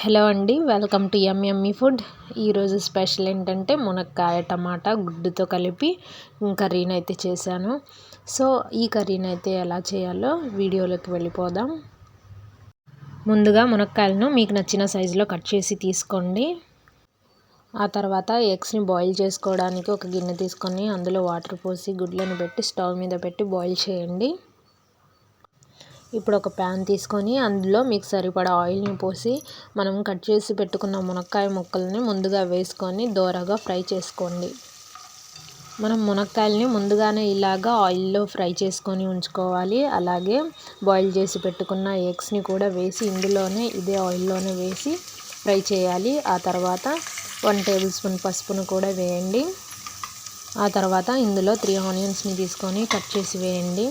Hello అండి, welcome to yummy food. ఈరోజు special ఏంటంటే మునక్కాయ టమాటా గుడ్డుతో కలిపి కర్రీని అయితే చేశాను. సో ఈ కర్రీని అయితే ఎలా చేయాలో వీడియోలోకి వెళ్ళిపోదాం. ముందుగా మునక్కాయలను మీకు నచ్చిన సైజులో కట్ చేసి తీసుకోండి. ఆ తర్వాత ఎగ్స్ని బాయిల్ చేసుకోవడానికి ఒక గిన్నె తీసుకొని అందులో వాటర్ పోసి గుడ్లను పెట్టి స్టవ్ మీద పెట్టి బాయిల్ చేయండి. ఇప్పుడు ఒక ప్యాన్ తీసుకొని అందులో మీకు సరిపడా ఆయిల్ని పోసి మనం కట్ చేసి పెట్టుకున్న మునక్కాయ ముక్కల్ని ముందుగా వేసుకొని దోరగా ఫ్రై చేసుకోండి. మనం మునక్కాయలని ముందుగానే ఇలాగా ఆయిల్లో ఫ్రై చేసుకొని ఉంచుకోవాలి. అలాగే బాయిల్ చేసి పెట్టుకున్న ఎగ్స్ని కూడా వేసి ఇందులోనే ఇదే ఆయిల్లోనే వేసి ఫ్రై చేయాలి. ఆ తర్వాత 1 టేబుల్ స్పూన్ పసుపును కూడా వేయండి. ఆ తర్వాత ఇందులో 3 ఆనియన్స్ని తీసుకొని కట్ చేసి వేయండి.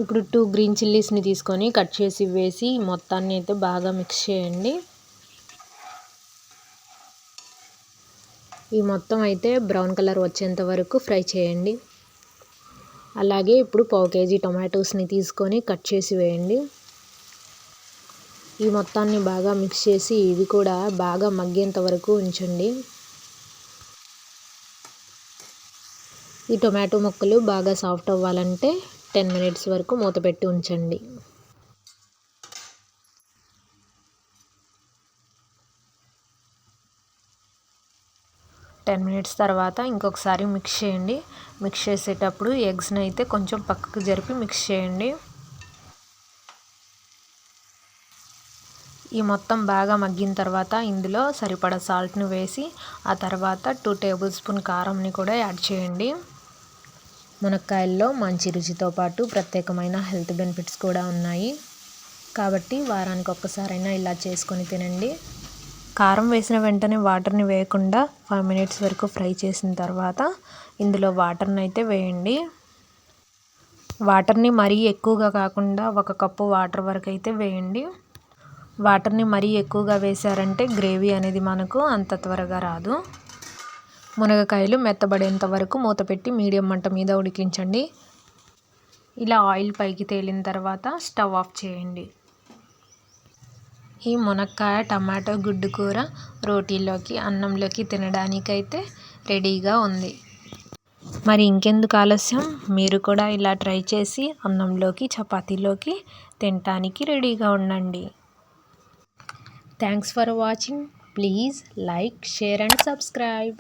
ఇప్పుడు 2 గ్రీన్ చిల్లీస్ని తీసుకొని కట్ చేసి వేసి మొత్తాన్ని అయితే బాగా మిక్స్ చేయండి. ఈ మొత్తం అయితే బ్రౌన్ కలర్ వచ్చేంత వరకు ఫ్రై చేయండి. అలాగే ఇప్పుడు 1/2 కేజీ టొమాటోస్ని తీసుకొని కట్ చేసి వేయండి. ఈ మొత్తాన్ని బాగా మిక్స్ చేసి ఇది కూడా బాగా మగ్గేంత వరకు ఉంచండి. ఈ టొమాటో ముక్కలు బాగా సాఫ్ట్ అవ్వాలంటే 10 మినిట్స్ వరకు మూత పెట్టి ఉంచండి. మినిట్స్ తర్వాత ఇంకొకసారి మిక్స్ చేయండి. మిక్స్ చేసేటప్పుడు ఎగ్స్ని అయితే కొంచెం పక్కకు జరిపి మిక్స్ చేయండి. ఈ మొత్తం బాగా మగ్గిన తర్వాత ఇందులో సరిపడా సాల్ట్ని వేసి ఆ తర్వాత 2 టేబుల్ స్పూన్ కారంని కూడా యాడ్ చేయండి. మునక్కాయల్లో మంచి రుచితో పాటు ప్రత్యేకమైన హెల్త్ బెనిఫిట్స్ కూడా ఉన్నాయి. కాబట్టి వారానికి ఒక్కసారైనా ఇలా చేసుకొని తినండి. కారం వేసిన వెంటనే వాటర్ని వేయకుండా 5 మినిట్స్ వరకు ఫ్రై చేసిన తర్వాత ఇందులో వాటర్ని అయితే వేయండి. వాటర్ని మరీ ఎక్కువగా కాకుండా 1 కప్పు వాటర్ వరకు అయితే వేయండి. వాటర్ని మరీ ఎక్కువగా వేశారంటే గ్రేవీ అనేది మనకు అంత త్వరగా రాదు. మునగకాయలు మెత్తబడేంత వరకు మూత పెట్టి మీడియం మంట మీద ఉడికించండి. ఇలా ఆయిల్ పైకి తేలిన తర్వాత స్టవ్ ఆఫ్ చేయండి. ఈ మునక్కాయ టమాటో గుడ్డు కూర రోటీలోకి అన్నంలోకి తినడానికైతే రెడీగా ఉంది. మరి ఇంకెందుకు ఆలస్యం, మీరు కూడా ఇలా ట్రై చేసి అన్నంలోకి చపాతీలోకి తినడానికి రెడీగా ఉండండి. Thanks for watching. Please like, share and subscribe.